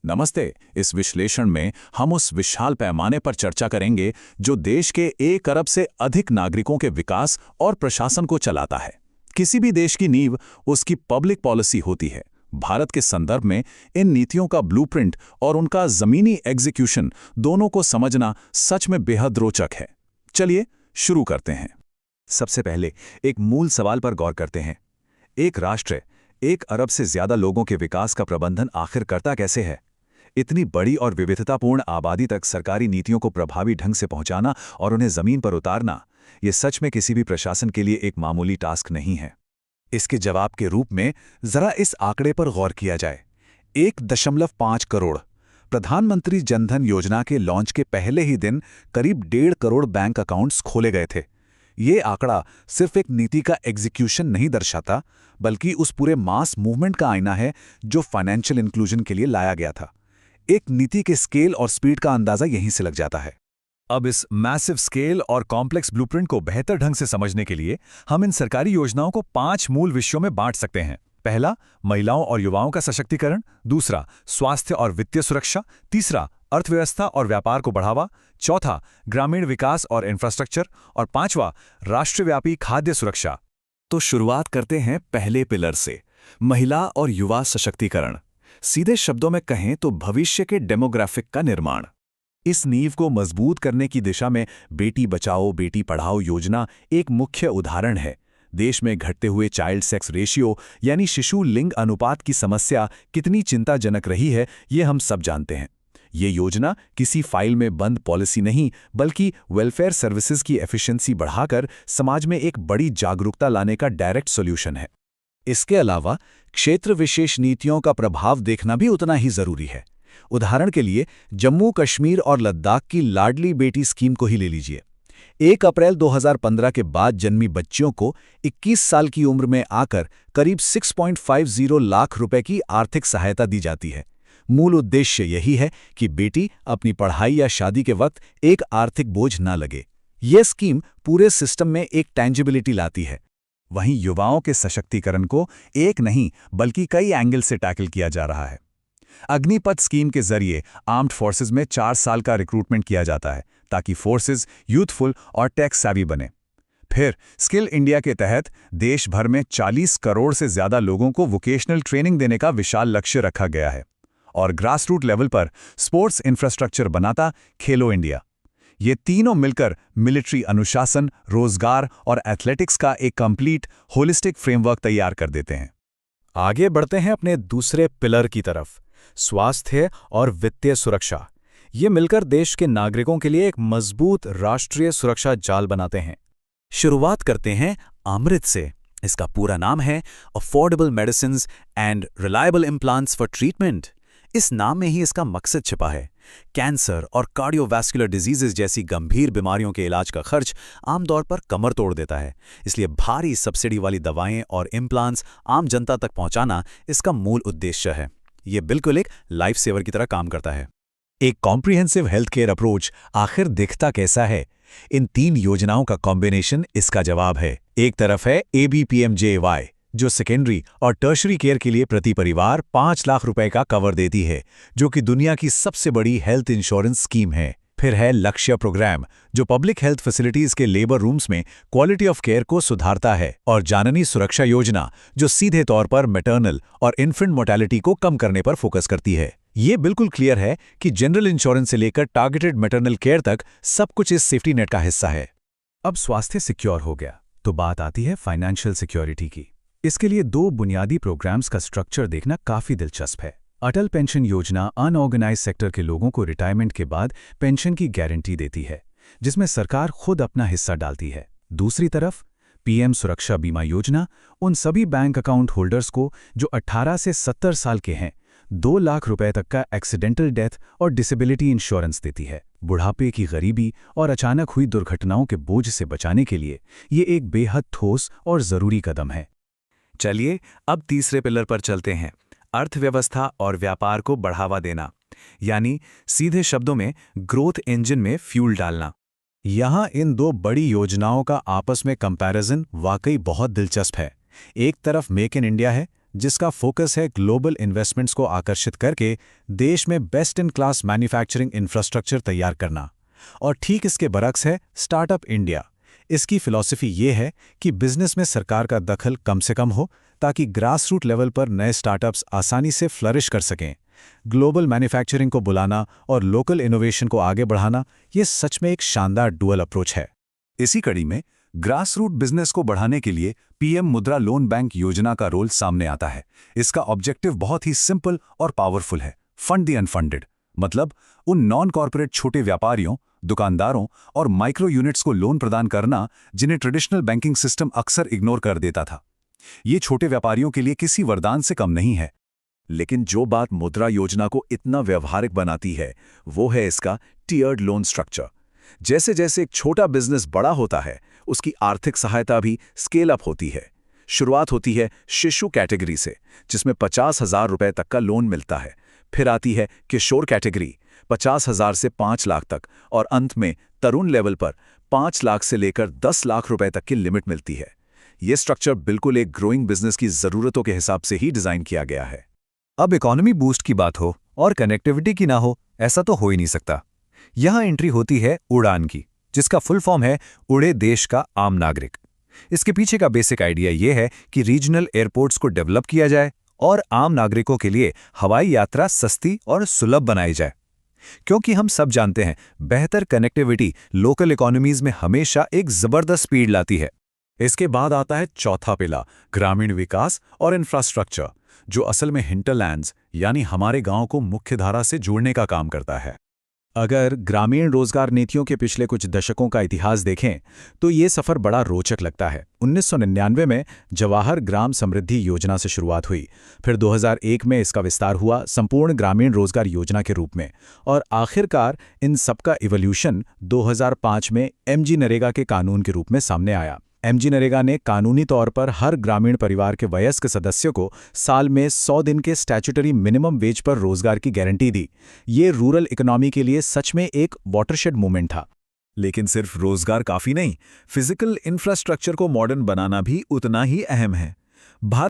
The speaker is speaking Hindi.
नमस्ते। इस विश्लेषण में हम उस विशाल पैमाने पर चर्चा करेंगे जो देश के 1 अरब से अधिक नागरिकों के विकास और प्रशासन को चलाता है। किसी भी देश की नींव उसकी पब्लिक पॉलिसी होती है। भारत के संदर्भ में इन नीतियों का ब्लूप्रिंट और उनका जमीनी एग्जीक्यूशन दोनों को समझना सच में बेहद रोचक है। चलिए शुरू करते हैं। सबसे पहले एक मूल सवाल पर गौर करते हैं। एक राष्ट्र 1 अरब से ज्यादा लोगों के विकास का प्रबंधन आखिर करता कैसे है? इतनी बड़ी और विविधतापूर्ण आबादी तक सरकारी नीतियों को प्रभावी ढंग से पहुंचाना और उन्हें जमीन पर उतारना, ये सच में किसी भी प्रशासन के लिए एक मामूली टास्क नहीं है। इसके जवाब के रूप में जरा इस आंकड़े पर गौर किया जाए। 1.5 करोड़। प्रधानमंत्री जनधन योजना के लॉन्च के पहले ही दिन करीब 1.5 करोड़ बैंक अकाउंट्स खोले गए थे। ये आंकड़ा सिर्फ एक नीति का एग्जीक्यूशन नहीं दर्शाता, बल्कि उस पूरे मास मूवमेंट का आईना है जो फाइनेंशियल इंक्लूजन के लिए लाया गया था। एक नीति के स्केल और स्पीड का अंदाजा यहीं से लग जाता है। अब इस मैसिव स्केल और कॉम्प्लेक्स ब्लूप्रिंट को बेहतर ढंग से समझने के लिए हम इन सरकारी योजनाओं को 5 मूल विषयों में बांट सकते हैं। पहला, महिलाओं और युवाओं का सशक्तिकरण। दूसरा, स्वास्थ्य और वित्तीय सुरक्षा। तीसरा, अर्थव्यवस्था और व्यापार को बढ़ावा। चौथा, ग्रामीण विकास और इंफ्रास्ट्रक्चर। और पांचवा, राष्ट्रव्यापी खाद्य सुरक्षा। तो शुरुआत करते हैं पहले पिलर से, महिला और युवा सशक्तिकरण। सीधे शब्दों में कहें तो भविष्य के डेमोग्राफिक का निर्माण। इस नींव को मजबूत करने की दिशा में बेटी बचाओ बेटी पढ़ाओ योजना एक मुख्य उदाहरण है। देश में घटते हुए चाइल्ड सेक्स रेशियो यानी शिशु लिंग अनुपात की समस्या कितनी चिंताजनक रही है, ये हम सब जानते हैं। ये योजना किसी फाइल में बंद पॉलिसी नहीं, बल्कि वेलफेयर सर्विसेज की एफिशिएंसी बढ़ाकर समाज में एक बड़ी जागरूकता लाने का डायरेक्ट सॉल्यूशन है। इसके अलावा क्षेत्र विशेष नीतियों का प्रभाव देखना भी उतना ही जरूरी है। उदाहरण के लिए जम्मू कश्मीर और लद्दाख की लाडली बेटी स्कीम को ही ले लीजिए। 1 अप्रैल 2015 के बाद जन्मी बच्चियों को 21 साल की उम्र में आकर करीब 6.50 लाख रुपए की आर्थिक सहायता दी जाती है। मूल उद्देश्य यही है कि बेटी अपनी पढ़ाई या शादी के वक्त एक आर्थिक बोझ ना लगे। यह स्कीम पूरे सिस्टम में एक टैंजिबिलिटी लाती है। वहीं युवाओं के सशक्तिकरण को एक नहीं बल्कि कई एंगल से टैकल किया जा रहा है। अग्निपथ स्कीम के जरिए आर्म्ड फोर्सेज में 4 साल का रिक्रूटमेंट किया जाता है ताकि फोर्सेज यूथफुल और टेक सैवी बने। फिर स्किल इंडिया के तहत देश भर में 40 करोड़ से ज्यादा लोगों को वोकेशनल ट्रेनिंग देने का विशाल लक्ष्य रखा गया है। और ग्रासरूट लेवल पर स्पोर्ट्स इंफ्रास्ट्रक्चर बनाता खेलो इंडिया। ये तीनों मिलकर मिलिट्री अनुशासन, रोजगार और एथलेटिक्स का एक कंप्लीट होलिस्टिक फ्रेमवर्क तैयार कर देते हैं। आगे बढ़ते हैं अपने दूसरे पिलर की तरफ, स्वास्थ्य और वित्तीय सुरक्षा। ये मिलकर देश के नागरिकों के लिए एक मजबूत राष्ट्रीय सुरक्षा जाल बनाते हैं। शुरुआत करते हैं अमृत से। इसका पूरा नाम है affordable medicines and reliable implants for treatment. इस नाम में ही इसका मकसद छिपा है। कैंसर और कार्डियोवैस्कुलर डिजीजेज जैसी गंभीर बीमारियों के इलाज का खर्च आमतौर पर कमर तोड़ देता है। इसलिए भारी सब्सिडी वाली दवाएं और इम्प्लांट्स आम जनता तक पहुंचाना इसका मूल उद्देश्य है। ये बिल्कुल एक लाइफ सेवर की तरह काम करता है। एक कॉम्प्रिहेंसिव हेल्थ केयर अप्रोच आखिर दिखता कैसा है? इन 3 योजनाओं का कॉम्बिनेशन इसका जवाब है। एक तरफ है ABPMJY, जो सेकेंडरी और टर्शरी केयर के लिए प्रति परिवार 5 लाख रुपए का कवर देती है, जो कि दुनिया की सबसे बड़ी हेल्थ इंश्योरेंस स्कीम है। फिर है लक्ष्य प्रोग्राम, जो पब्लिक हेल्थ फैसिलिटीज के लेबर रूम्स में क्वालिटी ऑफ केयर को सुधारता है। और जननी सुरक्षा योजना, जो सीधे तौर पर मैटरनल और इन्फेंट मोर्टेलिटी को कम करने पर फोकस करती है। ये बिल्कुल क्लियर है कि जनरल इंश्योरेंस से लेकर टारगेटेड मैटरनल केयर तक सब कुछ इस सेफ्टी नेट का हिस्सा है। अब स्वास्थ्य सिक्योर हो गया तो बात आती है फाइनेंशियल सिक्योरिटी की। इसके लिए 2 बुनियादी प्रोग्राम्स का स्ट्रक्चर देखना काफी दिलचस्प है। अटल पेंशन योजना अनऑर्गेनाइज सेक्टर के लोगों को रिटायरमेंट के बाद पेंशन की गारंटी देती है, जिसमें सरकार खुद अपना हिस्सा डालती है। दूसरी तरफ PM सुरक्षा बीमा योजना उन सभी बैंक अकाउंट होल्डर्स को जो 18 से 70 साल के हैं 2 लाख रुपए तक का एक्सीडेंटल डेथ और डिसेबिलिटी इंश्योरेंस देती है। बुढ़ापे की गरीबी और अचानक हुई दुर्घटनाओं के बोझ से बचाने के लिए ये एक बेहद ठोस और जरूरी कदम है। चलिए अब तीसरे पिलर पर चलते हैं, अर्थव्यवस्था और व्यापार को बढ़ावा देना, यानी सीधे शब्दों में ग्रोथ इंजन में फ्यूल डालना। यहाँ इन 2 बड़ी योजनाओं का आपस में कंपैरिजन वाकई बहुत दिलचस्प है। एक तरफ मेक इन इंडिया है, जिसका फोकस है ग्लोबल इन्वेस्टमेंट्स को आकर्षित करके देश में best in class manufacturing infrastructure तैयार करना। और ठीक इसके बरक्स है स्टार्टअप इंडिया। इसकी फिलॉसफी ये है कि बिजनेस में सरकार का दखल कम से कम हो, ताकि ग्रास रूट लेवल पर नए स्टार्टअप्स आसानी से फ्लरिश कर सकें। ग्लोबल मैन्युफैक्चरिंग को बुलाना और लोकल इनोवेशन को आगे बढ़ाना, ये सच में एक शानदार डुअल अप्रोच है। इसी कड़ी में ग्रास रूट बिजनेस को बढ़ाने के लिए पीएम मुद्रा लोन बैंक योजना का रोल सामने आता है। इसका ऑब्जेक्टिव बहुत ही सिंपल और पावरफुल है, फंड द अनफंडेड। मतलब उन नॉन कॉर्पोरेट छोटे व्यापारियों, दुकानदारों और माइक्रो यूनिट्स को लोन प्रदान करना जिन्हें ट्रेडिशनल बैंकिंग सिस्टम अक्सर इग्नोर कर देता था। ये छोटे व्यापारियों के लिए किसी वरदान से कम नहीं है। लेकिन जो बात मुद्रा योजना को इतना व्यवहारिक बनाती है वो है इसका टियर्ड लोन स्ट्रक्चर। जैसे जैसे एक छोटा बिजनेस बड़ा होता है, उसकी आर्थिक सहायता भी स्केल अप होती है। शुरुआत होती है शिशु कैटेगरी से, जिसमें 50,000 रुपए तक का लोन मिलता है। फिर आती है किशोर कैटेगरी, 50,000 से 5 लाख तक, और अंत में तरुण लेवल पर 5 लाख से लेकर 10 लाख रुपए तक की लिमिट मिलती है। ये स्ट्रक्चर बिल्कुल एक ग्रोइंग बिजनेस की जरूरतों के हिसाब से ही डिजाइन किया गया है। अब इकोनॉमी बूस्ट की बात हो और कनेक्टिविटी की ना हो, ऐसा तो हो ही नहीं सकता। यहां एंट्री होती है उड़ान की, जिसका फुल फॉर्म है उड़े देश का आम नागरिक। इसके पीछे का बेसिक आइडिया यह है कि रीजनल एयरपोर्ट्स को डेवलप किया जाए और आम नागरिकों के लिए हवाई यात्रा सस्ती और सुलभ बनाई जाए। क्योंकि हम सब जानते हैं, बेहतर कनेक्टिविटी लोकल इकोनॉमीज में हमेशा एक जबरदस्त स्पीड लाती है। इसके बाद आता है चौथा पिला, ग्रामीण विकास और इंफ्रास्ट्रक्चर, जो असल में हिंटरलैंड्स यानी हमारे गांव को मुख्यधारा से जोड़ने का काम करता है। अगर ग्रामीण रोजगार नीतियों के पिछले कुछ दशकों का इतिहास देखें तो ये सफ़र बड़ा रोचक लगता है। 1999 में जवाहर ग्राम समृद्धि योजना से शुरुआत हुई, फिर 2001 में इसका विस्तार हुआ संपूर्ण ग्रामीण रोजगार योजना के रूप में, और आखिरकार इन सबका इवोल्यूशन 2005 में एमजी नरेगा के कानून के रूप में सामने आया। एमजी नरेगा ने कानूनी तौर पर हर ग्रामीण परिवार के वयस्क सदस्य को साल में 100 दिन के स्टैट्यूटरी मिनिमम वेज पर रोजगार की गारंटी दी। ये रूरल इकोनॉमी के लिए सच में एक वाटरशेड मूवमेंट था। लेकिन सिर्फ रोजगार काफी नहीं, फिजिकल इंफ्रास्ट्रक्चर को मॉडर्न बनाना भी उतना ही अहम है। भारत